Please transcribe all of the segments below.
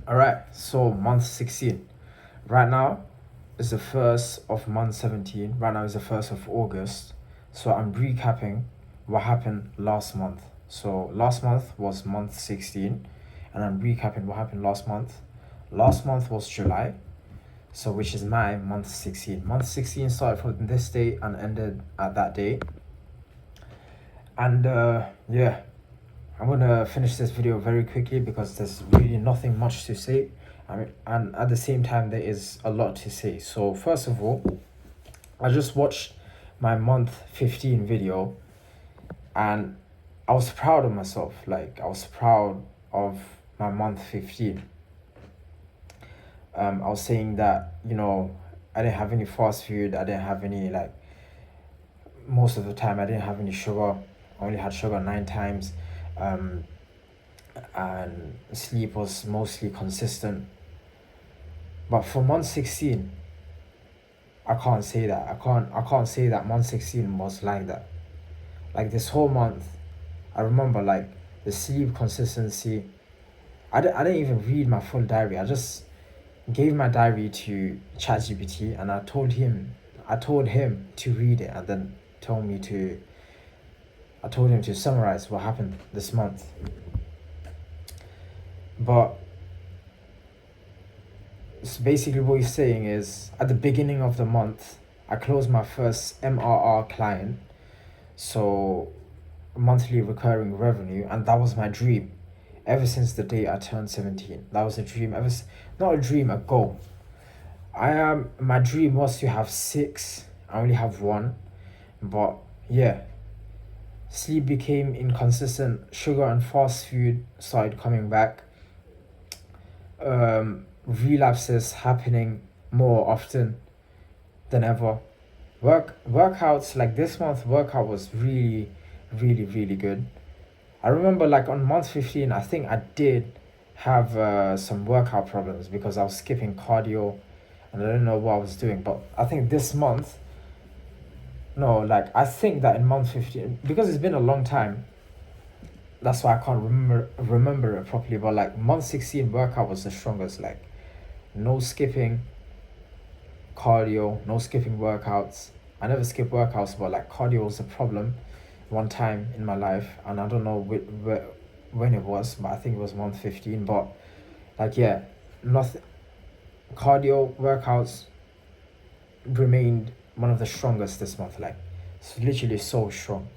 All right, so month 16. Right now is the 1st of month 17. Right now is the 1st of August. So I'm recapping what happened last month. So last month was month 16, and I'm recapping what happened last month. Last month was July, so which is my month 16. Month 16 started from this date and ended at that date. And yeah, I'm gonna finish this video very quickly because there's really nothing much to say. I mean, and at the same time, there is a lot to say. So first of all, I just watched my month 15 video, and I was proud of myself. Like, I was proud of my month 15. I was saying that, I didn't have any fast food. I didn't have any, like, most of the time, I didn't have any sugar. I only had sugar 9 times. Um, and sleep was mostly consistent. But for month 16, I can't say that. I can't say that month 16 was like that. Like this whole month, I remember like the sleep consistency. I didn't even read my full diary. I just gave my diary to ChatGPT, and I told him to read it, and then told me to I told him to summarize what happened this month. But so basically what he's saying is at the beginning of the month, I closed my first MRR client, so monthly recurring revenue, and that was my dream ever since the day I turned 17. That was a dream, not a dream, a goal. My dream was to have six. I only have one, but yeah, sleep became inconsistent. Sugar and fast food started coming back. Relapses happening more often than ever. Workouts like this month, workout was really, really, really good. I remember like on month 15, I think I did have some workout problems because I was skipping cardio and I didn't know what I was doing. But I think this month, no, like I think that in month 15, because it's been a long time, that's why I can't remember it properly. But like month 16 workout was the strongest. Like no skipping cardio, no skipping workouts. I never skip workouts, but like cardio was a problem one time in my life, and I don't know when it was, but I think it was month 15. But like yeah, nothing. Cardio workouts remained one of the strongest this month. Like it's literally so strong.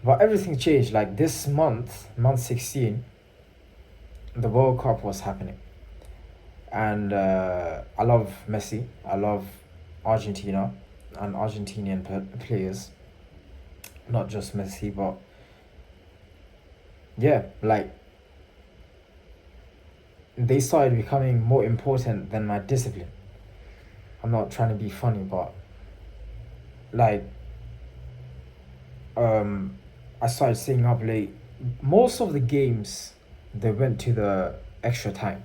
But everything changed. Like this month, month 16, the World Cup was happening, and I love Messi. I love Argentina and Argentinian players, not just Messi, but yeah, like they started becoming more important than my discipline. I'm not trying to be funny, but like I started staying up late. Most of the games they went to the extra time.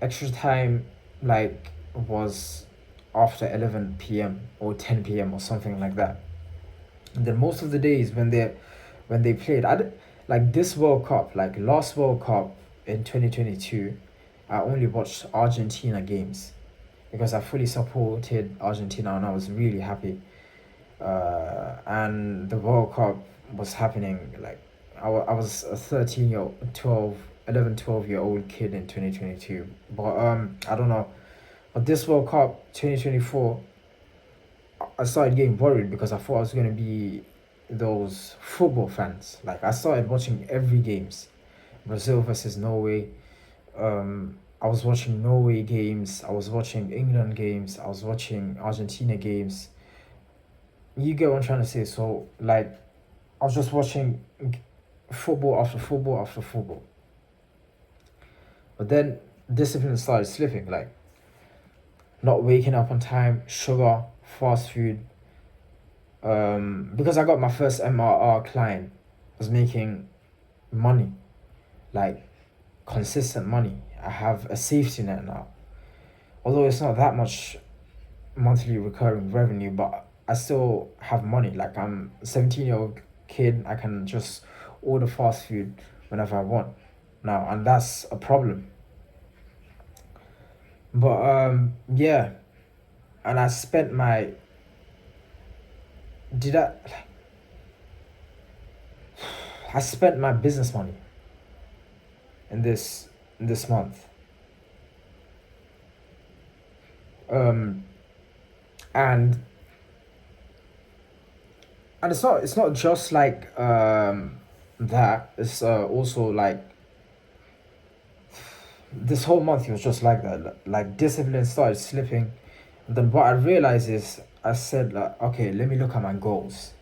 Extra time like was after 11 p.m. or 10 p.m. or something like that. And then most of the days when they played, like this World Cup, like last World Cup in 2022, I only watched Argentina games because I fully supported Argentina and I was really happy. And the World Cup was happening like I was a 12 year old kid in 2022. But I don't know. But this World Cup 2024, I started getting worried because I thought I was gonna be those football fans. Like I started watching every games, Brazil versus Norway. I was watching Norway games. I was watching England games. I was watching Argentina games. You get what I'm trying to say. So like, I was just watching football after football after football. But then discipline started slipping. Like not waking up on time, sugar, fast food. Because I got my first MRR client, I was making money, like consistent money. I have a safety net now. Although it's not that much monthly recurring revenue, but I still have money. Like I'm a 17-year-old kid, I can just order fast food whenever I want. now, and that's a problem. But yeah, and I spent my did I spent my business money in this month. Um, and it's not just like that. It's also like this whole month it was just like that. Like discipline started slipping. And then what I realized is I said like, okay, let me look at my goals.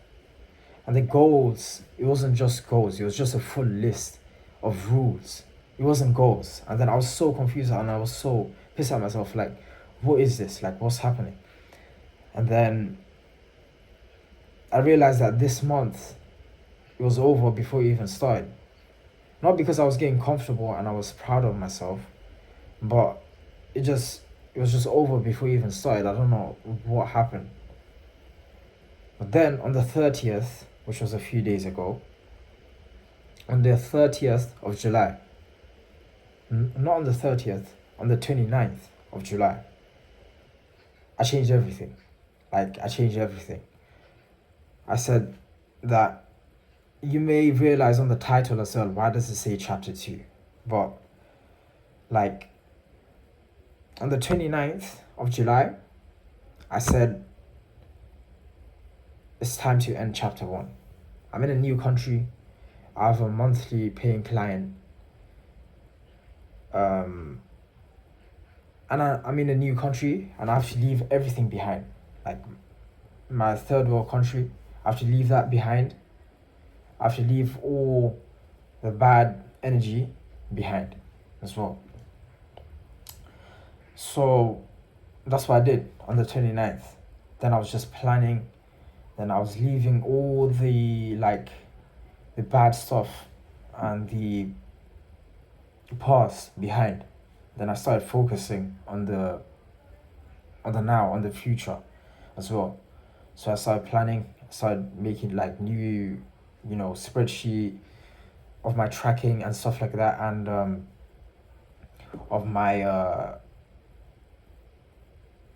And the goals, it wasn't just goals. It was just a full list of rules. It wasn't goals. And then I was so confused and I was so pissed at myself. Like, what is this? Like, what's happening? And then I realized that this month it was over before it even started. Not because I was getting comfortable and I was proud of myself, but it just it was just over before it even started. I don't know what happened. But then on the 30th, which was a few days ago, on the 30th of July, not on the 30th, on the 29th of July, I changed everything. Like, I changed everything. I said that you may realize on the title as well, why does it say chapter 2? But, like, on the 29th of July, I said it's time to end chapter 1. I'm in a new country. I have a monthly paying client. Um, and I'm in a new country and I have to leave everything behind. Like my third world country, I have to leave that behind. I have to leave all the bad energy behind as well. So that's what I did on the 29th. Then I was just planning. Then I was leaving all the the bad stuff and the past behind. Then I started focusing on the now, on the future as well. So I started planning, I started making like new, spreadsheet of my tracking and stuff like that, and of my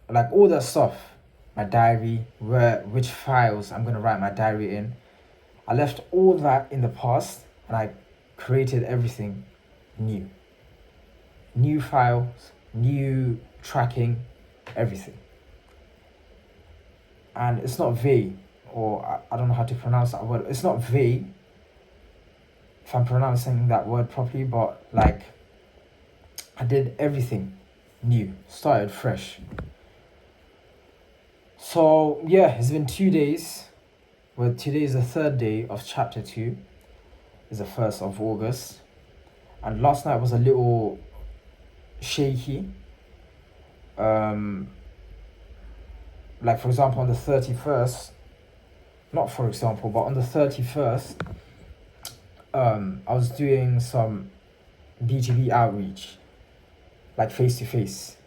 like all that stuff, my diary, which files I'm gonna write my diary in. I left all that in the past and I created everything new. New files, new tracking, everything. And it's not vague, or I don't know how to pronounce that word. It's not vague if I'm pronouncing that word properly, but like I did everything new, started fresh. So yeah, it's been 2 days. Well, today is the third day of chapter 2. It's the 1st of August. And last night was a little shaky. Like for example on the 31st, not for example, but on the 31st, I was doing some B2B outreach, like face to face.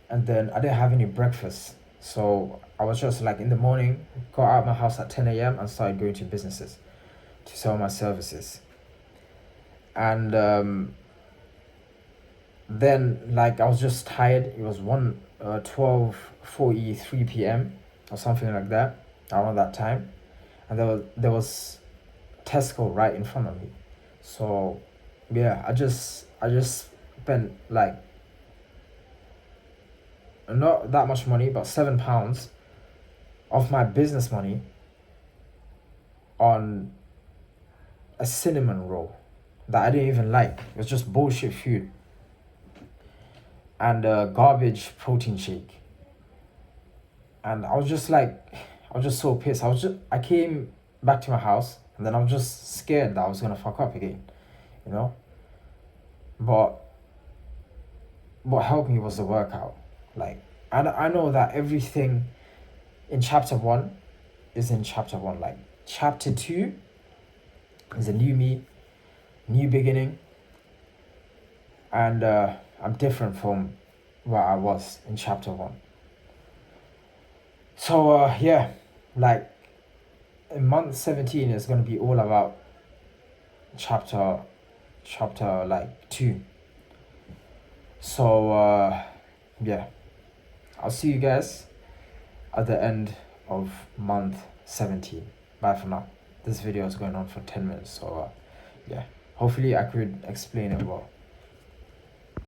And then I didn't have any breakfast. So I was just like in the morning, got out of my house at 10 a.m. and started going to businesses to sell my services. And then like I was just tired. It was 12:43 p.m. or something like that, around that time. And there was Tesco right in front of me. So yeah, I just spent like not that much money, but £7 of my business money on a cinnamon roll that I didn't even like. It was just bullshit food and a garbage protein shake. And I was just like, I was just so pissed. I came back to my house and then I was just scared that I was gonna fuck up again, you know. But what helped me was the workout. Like, I know that everything in chapter 1 is in chapter 1. Like chapter 2 is a new me, new beginning, and I'm different from where I was in chapter 1. So yeah, like in month 17 is gonna be all about chapter chapter like 2. So yeah, I'll see you guys at the end of month 17. Bye for now. This video is going on for 10 minutes, so yeah, hopefully I could explain it well.